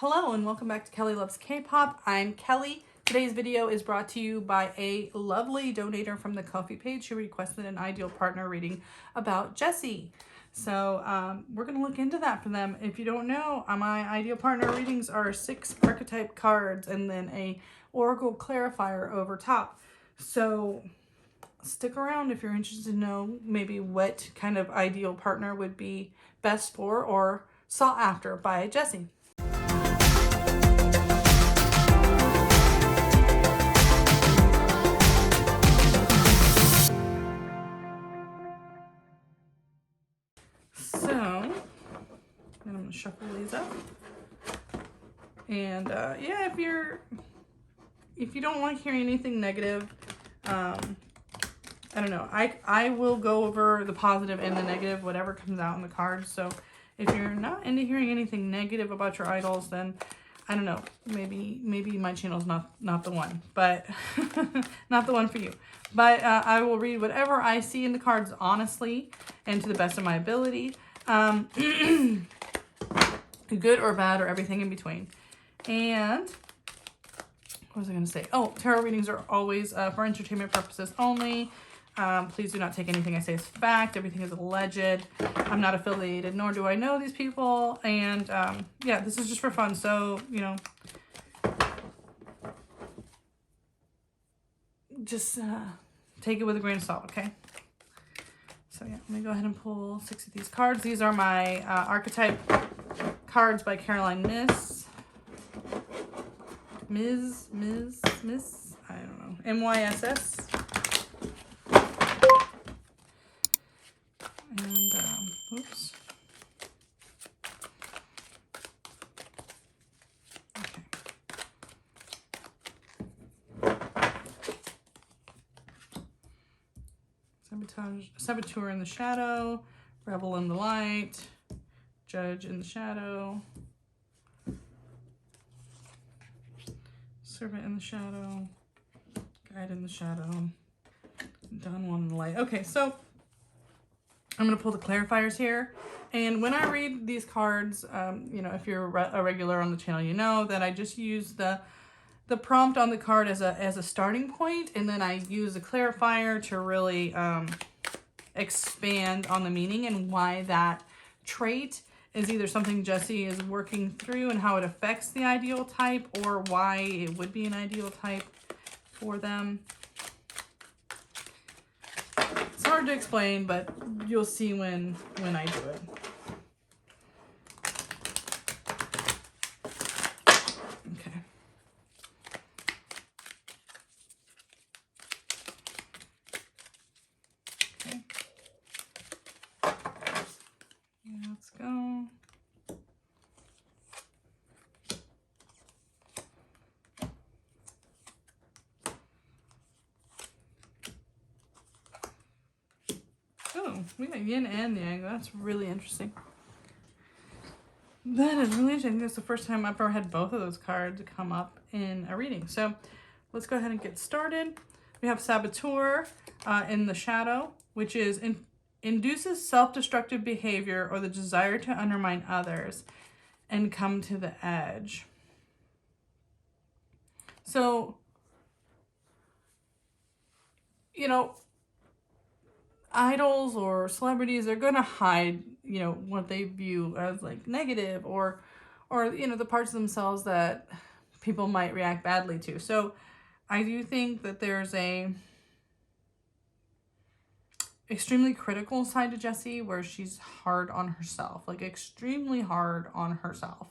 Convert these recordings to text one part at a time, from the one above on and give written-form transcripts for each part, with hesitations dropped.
Hello and welcome back to Kelly Loves K-Pop. I'm Kelly. Today's video is brought to you by a lovely donator from the Ko-fi page who requested an ideal partner reading about Jessi. So we're going to look into that for them. If you don't know, my ideal partner readings are 6 archetype cards and then a oracle clarifier over top. So stick around if you're interested to know maybe what kind of ideal partner would be best for or sought after by Jessi. So, I'm going to shuffle these up. And yeah, if you don't like hearing anything negative, I don't know. I will go over the positive and the negative, whatever comes out in the cards. So if you're not into hearing anything negative about your idols, then I don't know. Maybe my channel's not the one, but not the one for you. But I will read whatever I see in the cards honestly and to the best of my ability. Good or bad or everything in between. And what was I going to say? Oh, tarot readings are always for entertainment purposes only. Please do not take anything I say as fact. Everything is alleged. I'm not affiliated, nor do I know these people. And yeah, this is just for fun. So, you know, just take it with a grain of salt, okay? So yeah, let me go ahead and pull 6 of these cards. These are my archetype cards by Caroline Miss. Miss, I don't know, M-Y-S-S. And, oops. Okay. Saboteur in the shadow, rebel in the light, judge in the shadow, servant in the shadow, guide in the shadow, done one in the light. Okay, so I'm going to pull the clarifiers here. And when I read these cards, you know, if you're a regular on the channel, you know that I just use the prompt on the card as a starting point, and then I use a clarifier to really expand on the meaning and why that trait is either something Jessi is working through and how it affects the ideal type, or why it would be an ideal type for them. It's hard to explain, but you'll see when I do it. Okay. Okay. Let's go. Oh, we got yin and yang. That's really interesting. That is really interesting. That's the first time I've ever had both of those cards come up in a reading. So let's go ahead and get started. We have Saboteur in the shadow, which is induces self-destructive behavior or the desire to undermine others and come to the edge. So, you know, idols or celebrities are going to hide, you know, what they view as like negative or, you know, the parts of themselves that people might react badly to. So I do think that there's a extremely critical side to Jessi where she's hard on herself, like extremely hard on herself.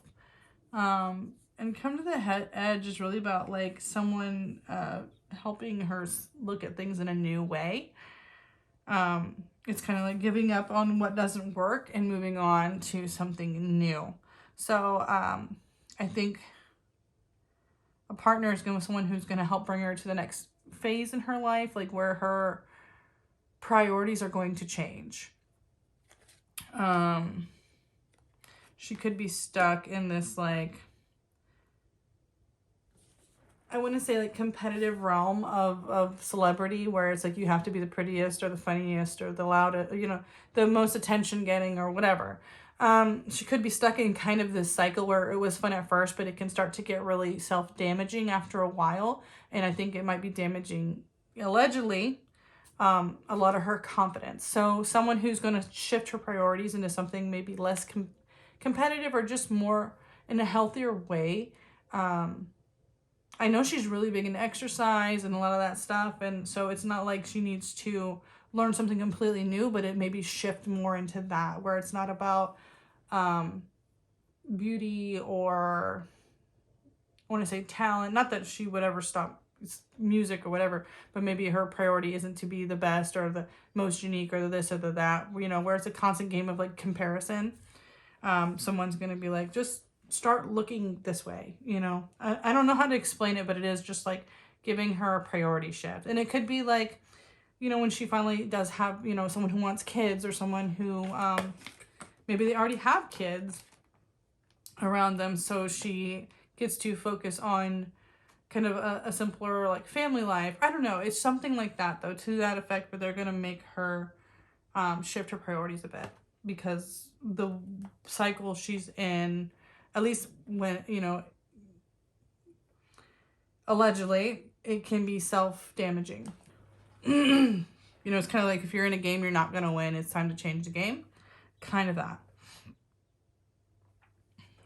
And come to the edge is really about like someone helping her look at things in a new way. It's kind of like giving up on what doesn't work and moving on to something new. So I think a partner is going to be someone who's going to help bring her to the next phase in her life, like where her priorities are going to change. She could be stuck in this, like, I wouldn't say like competitive realm of celebrity where it's like you have to be the prettiest or the funniest or the loudest, you know, the most attention getting or whatever. She could be stuck in kind of this cycle where it was fun at first, but it can start to get really self-damaging after a while. And I think it might be damaging, allegedly, a lot of her confidence. So someone who's going to shift her priorities into something maybe less competitive or just more in a healthier way. I know she's really big into exercise and a lot of that stuff. And so it's not like she needs to learn something completely new, but it maybe shift more into that, where it's not about beauty or, I want to say talent. Not that she would ever stop music or whatever, but maybe her priority isn't to be the best or the most unique or the this or the that, you know, where it's a constant game of like comparison. Someone's going to be like, just start looking this way, you know. I don't know how to explain it, but it is just like giving her a priority shift. And it could be like, you know, when she finally does have, you know, someone who wants kids, or someone who maybe they already have kids around them, so she gets to focus on kind of a simpler like family life. I don't know. It's something like that though, to that effect, but they're going to make her shift her priorities a bit, because the cycle she's in, at least when, you know, allegedly, it can be self-damaging. You know, it's kind of like if you're in a game you're not going to win, it's time to change the game. Kind of that.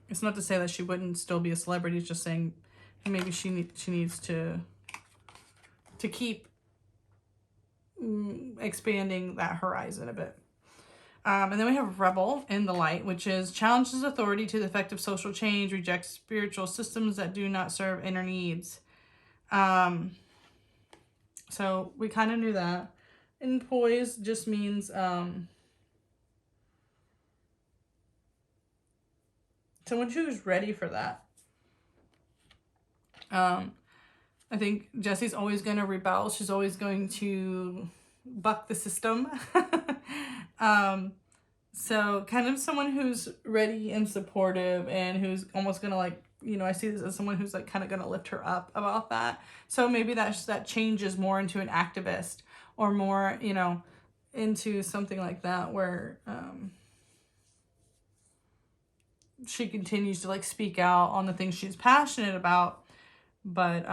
It's not to say that she wouldn't still be a celebrity. It's just saying maybe she needs to keep expanding that horizon a bit. And then we have Rebel in the light, which is challenges authority to the effect of social change, rejects spiritual systems that do not serve inner needs. So we kind of knew that. And poise just means someone who's ready for that. I think Jessi's always going to rebel. She's always going to buck the system. So kind of someone who's ready and supportive, and who's almost going to like, you know, I see this as someone who's like kind of going to lift her up about that. So maybe that changes more into an activist, or more, you know, into something like that, where she continues to like speak out on the things she's passionate about, but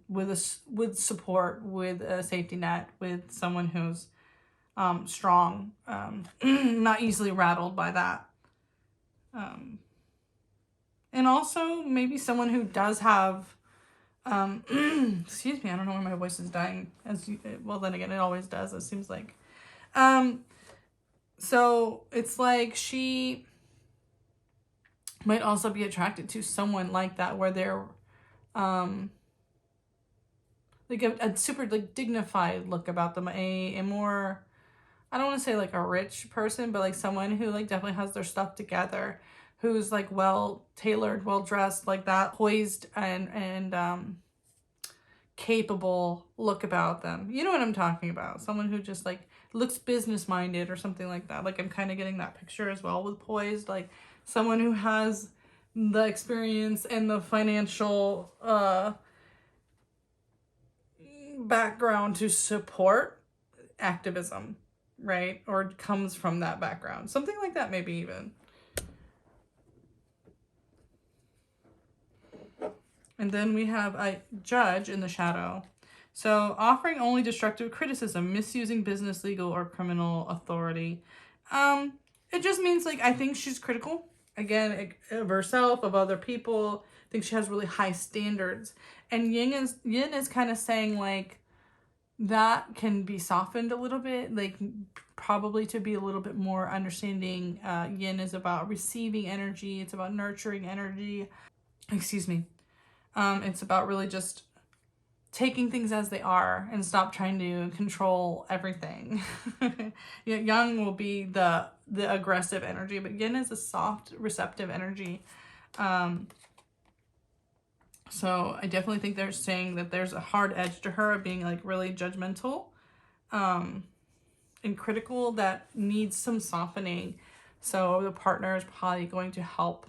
with support, with a safety net, with someone who's strong, not easily rattled by that. And also maybe someone who does have, excuse me, I don't know why my voice is dying. Well, then again, it always does, it seems like. So it's like she might also be attracted to someone like that, where they're like a super like dignified look about them, a more, I don't want to say like a rich person, but like someone who like definitely has their stuff together, who's like well tailored, well dressed, like that, poised and capable look about them. You know what I'm talking about? Someone who just like looks business minded or something like that. Like I'm kind of getting that picture as well with poised, like someone who has the experience and the financial background to support activism, right? Or comes from that background. Something like that, maybe even. And then we have a judge in the shadow. So offering only destructive criticism, misusing business, legal, or criminal authority. It just means like, I think she's critical, again, of herself, of other people. I think she has really high standards. And Yin is kind of saying like, that can be softened a little bit, like probably to be a little bit more understanding. Yin is about receiving energy. It's about nurturing energy. Excuse me. It's about really just taking things as they are and stop trying to control everything. Yang will be the aggressive energy, but Yin is a soft, receptive energy. So I definitely think they're saying that there's a hard edge to her of being like really judgmental and critical that needs some softening. So the partner is probably going to help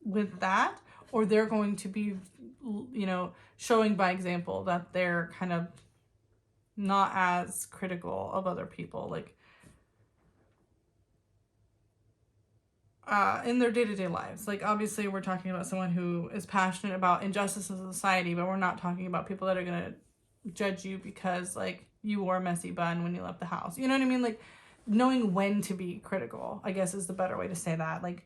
with that, or they're going to be, you know, showing by example that they're kind of not as critical of other people. Like, in their day-to-day lives. Like, obviously, we're talking about someone who is passionate about injustice in society, but we're not talking about people that are going to judge you because, like, you wore a messy bun when you left the house. You know what I mean? Like, knowing when to be critical, I guess, is the better way to say that. Like,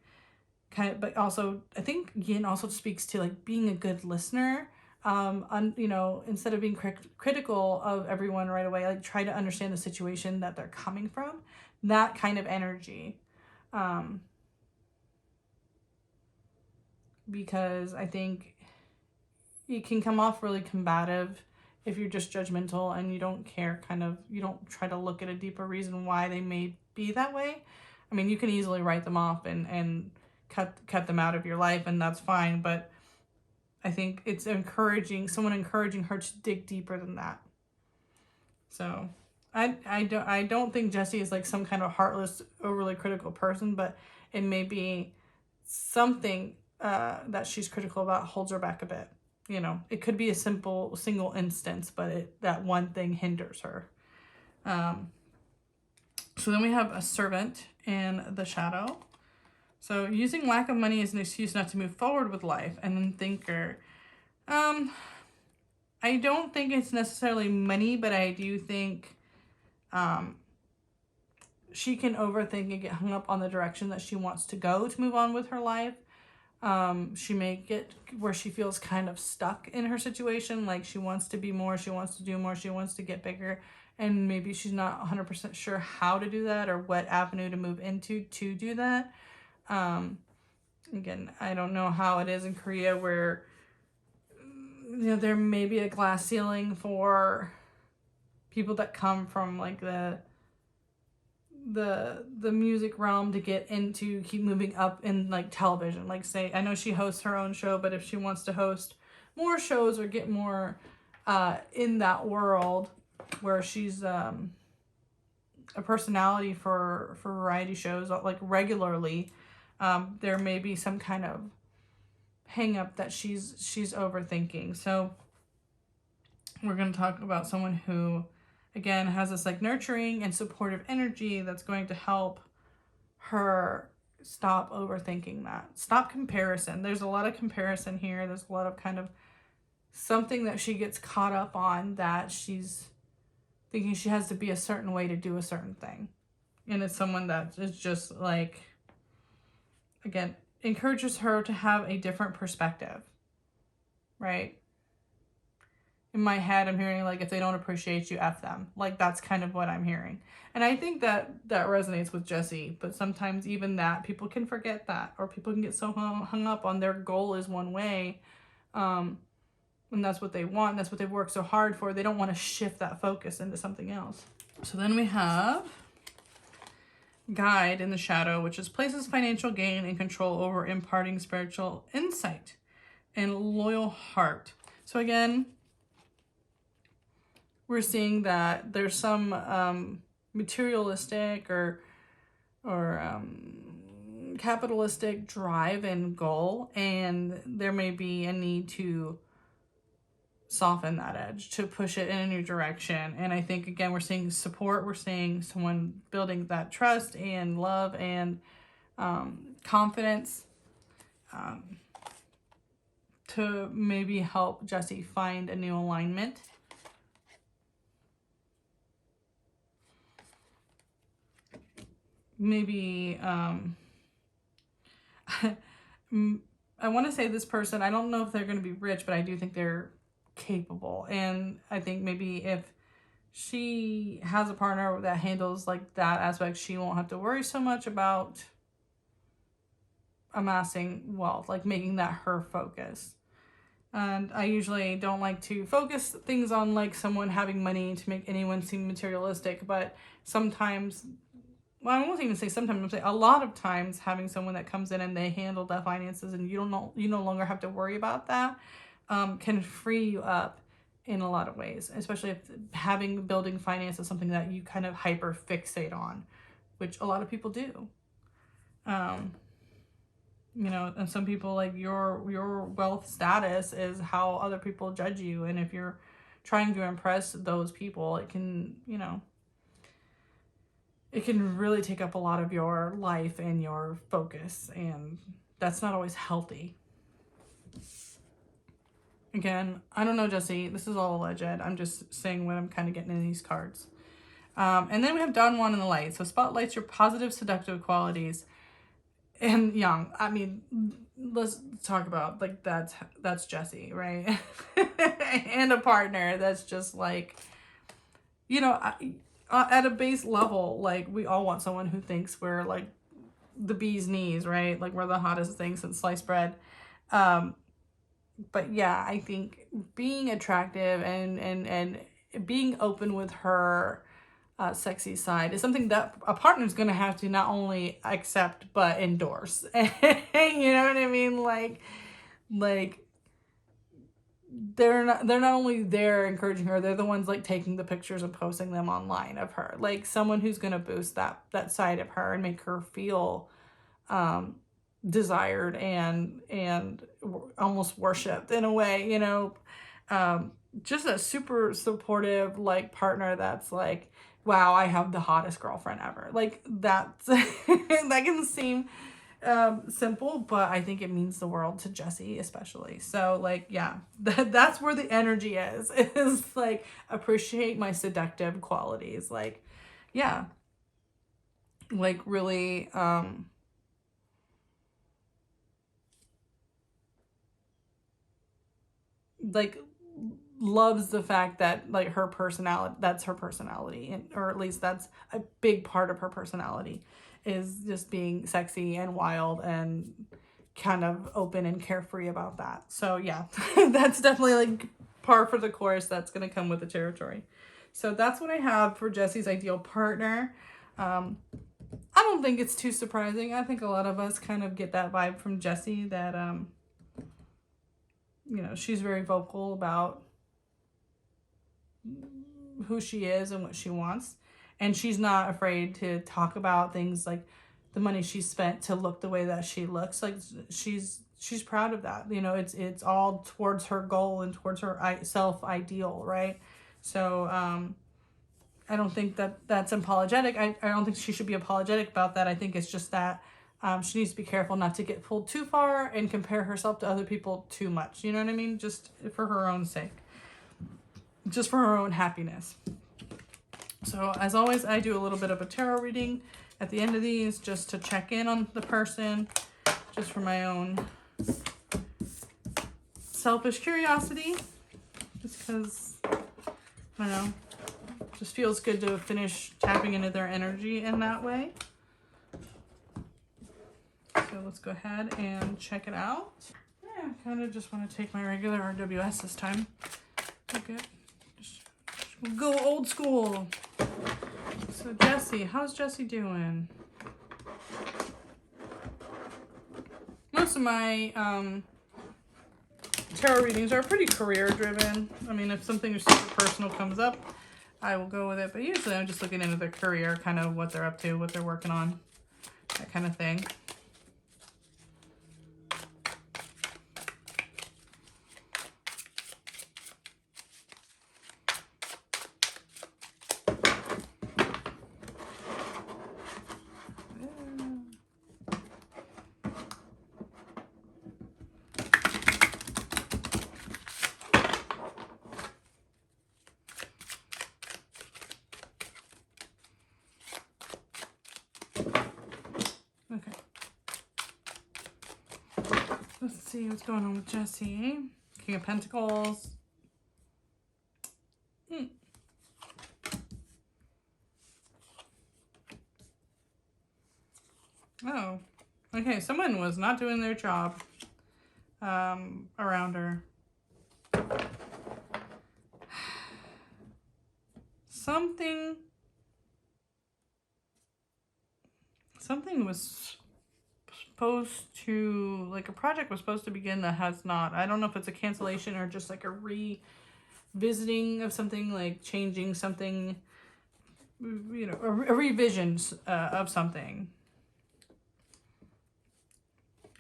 kind of, but also, I think yin also speaks to, like, being a good listener. You know, instead of being critical of everyone right away, like, try to understand the situation that they're coming from. That kind of energy. Because I think it can come off really combative if you're just judgmental and you don't care, you don't try to look at a deeper reason why they may be that way. I mean, you can easily write them off and cut them out of your life, and that's fine, but I think it's someone encouraging her to dig deeper than that. So I don't think Jessi is like some kind of heartless, overly critical person, but it may be something that she's critical about holds her back a bit. You know, it could be a single instance, but that one thing hinders her. So then we have a servant in the shadow. So using lack of money as an excuse not to move forward with life. And then thinker. I don't think it's necessarily money, but I do think she can overthink and get hung up on the direction that she wants to go to move on with her life. She may get where she feels kind of stuck in her situation. Like, she wants to be more, she wants to do more, she wants to get bigger. And maybe she's not 100% sure how to do that or what avenue to move into to do that. Again, I don't know how it is in Korea where, you know, there may be a glass ceiling for people that come from like the music realm to get into, keep moving up in like television. Like, say, I know she hosts her own show, but if she wants to host more shows or get more in that world where she's a personality for variety shows like regularly, there may be some kind of hang up that she's overthinking. So we're going to talk about someone who, again, has this like nurturing and supportive energy that's going to help her stop overthinking that. Stop comparison. There's a lot of comparison here. There's a lot of kind of something that she gets caught up on, that she's thinking she has to be a certain way to do a certain thing. And it's someone that is just like, again, encourages her to have a different perspective, right? In my head, I'm hearing like, if they don't appreciate you, F them. Like, that's kind of what I'm hearing. And I think that resonates with Jessi, but sometimes even that, people can forget that, or people can get so hung up on their goal is one way, and that's what they want, that's what they've worked so hard for. They don't want to shift that focus into something else. So then we have guide in the shadow, which is places financial gain and control over imparting spiritual insight and loyal heart. So again, we're seeing that there's some materialistic or capitalistic drive and goal, and there may be a need to soften that edge, to push it in a new direction. And I think, again, we're seeing support. We're seeing someone building that trust and love and confidence to maybe help Jessi find a new alignment. Maybe I want to say this person, I don't know if they're going to be rich, but I do think they're capable. And I think maybe if she has a partner that handles like that aspect, she won't have to worry so much about amassing wealth, like making that her focus. And I usually don't like to focus things on like someone having money to make anyone seem materialistic, but sometimes, well, I won't even say sometimes, I'm saying a lot of times, having someone that comes in and they handle the finances and you no longer have to worry about that, can free you up in a lot of ways, especially if building finance is something that you kind of hyper fixate on, which a lot of people do. You know, and some people, like, your wealth status is how other people judge you, and if you're trying to impress those people, it can, you know, it can really take up a lot of your life and your focus, and that's not always healthy. Again, I don't know, Jessi. This is all alleged. I'm just saying what I'm kind of getting in these cards. And then we have Don Juan in the light. So spotlights your positive, seductive qualities. And young, I mean, let's talk about, like, that's Jessi, right? And a partner that's just like, you know, at a base level, like, we all want someone who thinks we're like the bee's knees, right? Like, we're the hottest thing since sliced bread. But yeah, I think being attractive and being open with her sexy side is something that a partner's gonna have to not only accept but endorse. You know what I mean? Like they're not only there encouraging her, they're the ones like taking the pictures and posting them online of her. Like someone who's gonna boost that side of her and make her feel desired and almost worshipped in a way, you know. Just a super supportive like partner that's like, wow, I have the hottest girlfriend ever. Like that's that can seem simple, but I think it means the world to Jessi especially. So like, yeah, that's where the energy is like, appreciate my seductive qualities. Like, yeah, like really like loves the fact that like her personality, that's her personality, and or at least that's a big part of her personality, is just being sexy and wild and kind of open and carefree about that. So yeah, that's definitely like par for the course. That's gonna come with the territory. So that's what I have for Jessi's ideal partner. I don't think it's too surprising. I think a lot of us kind of get that vibe from Jessi, that you know, she's very vocal about who she is and what she wants, and she's not afraid to talk about things like the money she spent to look the way that she looks. Like she's proud of that, you know. It's all towards her goal and towards her self ideal, right? So I don't think that that's apologetic. I don't think she should be apologetic about that. I think it's just that she needs to be careful not to get pulled too far and compare herself to other people too much, you know what I mean? Just for her own sake, just for her own happiness. So as always, I do a little bit of a tarot reading at the end of these just to check in on the person, just for my own selfish curiosity, just because, I don't know, just feels good to finish tapping into their energy in that way. So let's go ahead and check it out. Yeah, I kind of just want to take my regular RWS this time. Okay. We'll go old school. So Jessi, how's Jessi doing? Most of my tarot readings are pretty career driven. I mean, if something super personal comes up, I will go with it. But usually I'm just looking into their career, kind of what they're up to, what they're working on, that kind of thing. Okay. Let's see what's going on with Jessi. King of Pentacles. Oh. Okay, someone was not doing their job around her. Something was supposed to, like a project was supposed to begin that has not. I don't know if it's a cancellation or just like a revisiting of something, like changing something, you know, a revision of something.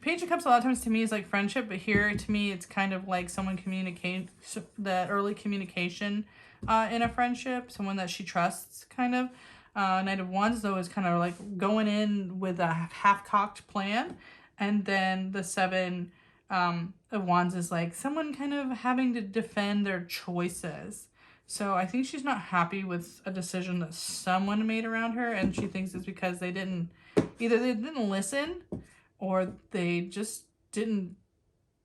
Page of Cups a lot of times to me is like friendship, but here to me it's kind of like someone communicate, that early communication in a friendship, someone that she trusts, kind of. Knight of Wands, though, is kind of like going in with a half-cocked plan. And then the Seven of Wands is like someone kind of having to defend their choices. So I think she's not happy with a decision that someone made around her. And she thinks it's because they didn't listen, or they just didn't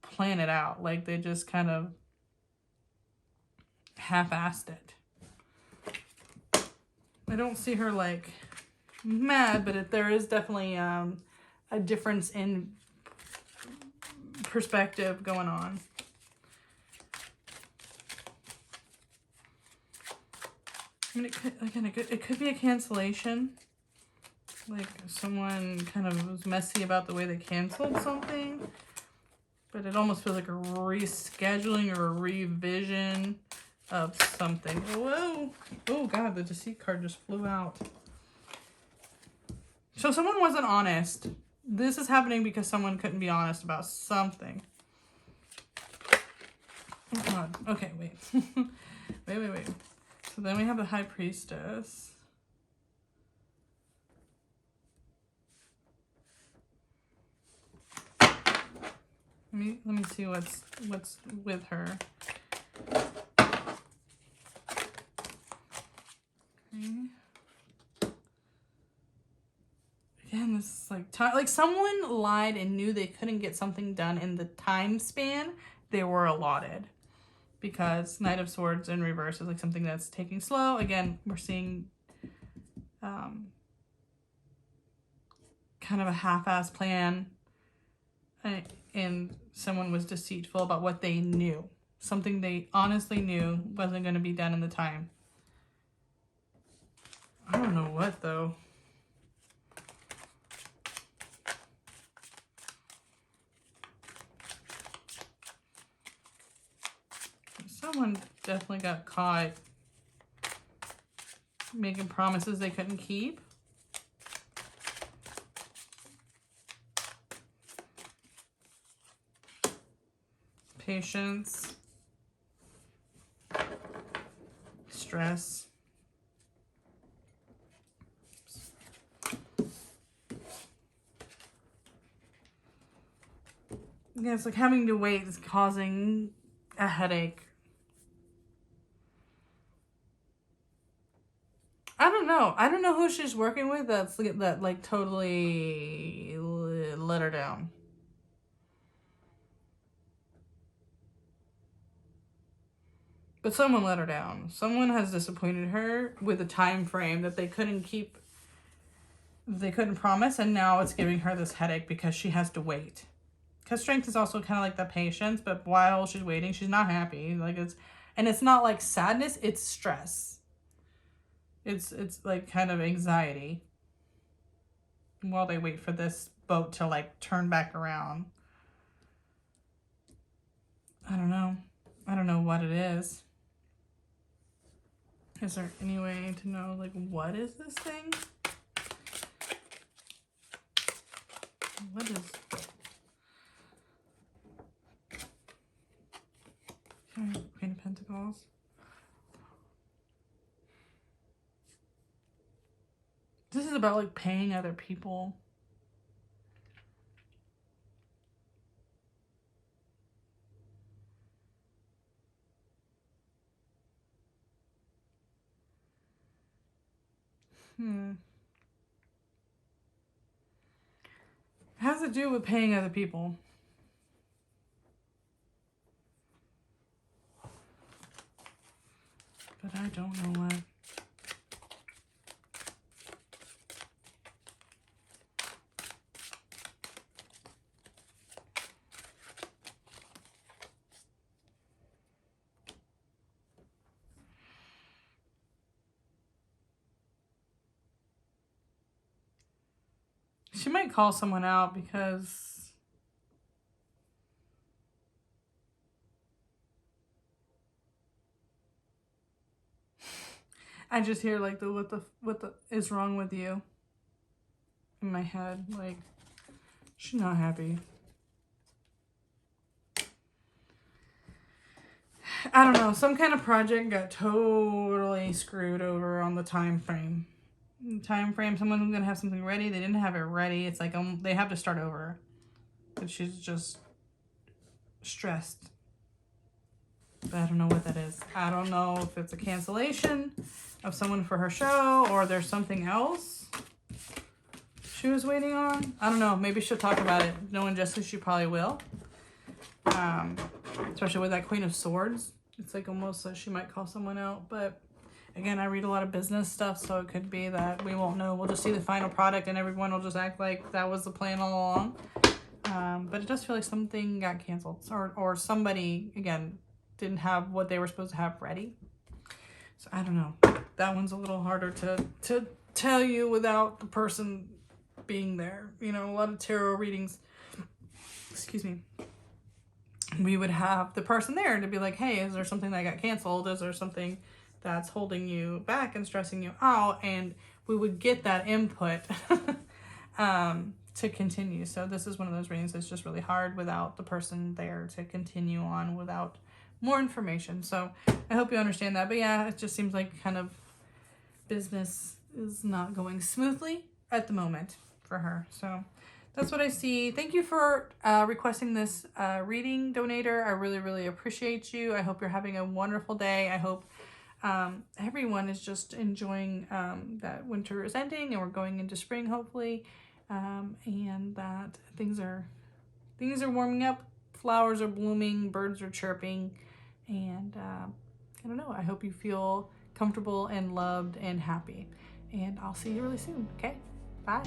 plan it out. Like they just kind of half-assed it. I don't see her like mad, but there is definitely a difference in perspective going on. I mean, it could be a cancellation. Like someone kind of was messy about the way they canceled something, but it almost feels like a rescheduling or a revision of something. Whoa! Oh God, the deceit card just flew out. So someone wasn't honest. This is happening because someone couldn't be honest about something. Oh God. Okay, wait. wait. So then we have the High Priestess. Let me see what's with her. Okay. Again, this is like someone lied and knew they couldn't get something done in the time span they were allotted. Because Knight of Swords in reverse is like something that's taking slow. Again, we're seeing kind of a half-assed plan, and someone was deceitful about what they knew. Something they honestly knew wasn't going to be done in the time. I don't know what, though. Someone definitely got caught making promises they couldn't keep. Patience. Stress. Yeah, it's like having to wait is causing a headache. I don't know. I don't know who she's working with that like totally let her down. But someone let her down. Someone has disappointed her with a time frame that they couldn't keep. They couldn't promise, and now it's giving her this headache because she has to wait. Because strength is also kind of like the patience, but while she's waiting, she's not happy. Like it's not like sadness, it's stress. It's like kind of anxiety while they wait for this boat to like turn back around. I don't know. I don't know what it is. Is there any way to know like what is this thing? What is Queen of Pentacles? This is about like paying other people. It has to do with paying other people. But I don't know what. She might call someone out because I just hear like what the is wrong with you in my head. Like she's not happy. I don't know. Some kind of project got totally screwed over on the time frame. time frame. Someone's gonna have something ready. They didn't have it ready. It's like they have to start over. But she's just stressed. But I don't know what that is. I don't know if it's a cancellation of someone for her show or there's something else she was waiting on. I don't know. Maybe she'll talk about it. Knowing Jessi, she probably will. Especially with that Queen of Swords. It's like almost like she might call someone out. But again, I read a lot of business stuff, so it could be that we won't know. We'll just see the final product and everyone will just act like that was the plan all along. But it does feel like something got canceled. Or somebody, again, didn't have what they were supposed to have ready. So I don't know. That one's a little harder to tell you without the person being there. You know, a lot of tarot readings, excuse me, we would have the person there to be like, hey, is there something that got canceled? Is there something that's holding you back and stressing you out? And we would get that input to continue. So this is one of those readings that's just really hard without the person there to continue on without more information. So I hope you understand that. But yeah, it just seems like kind of business is not going smoothly at the moment for her. So that's what I see. Thank you for requesting this reading, donator. I really, really appreciate you. I hope you're having a wonderful day. I hope everyone is just enjoying that winter is ending and we're going into spring, hopefully, and that things are warming up. Flowers are blooming, birds are chirping, and I don't know. I hope you feel comfortable and loved and happy. And I'll see you really soon. Okay? Bye.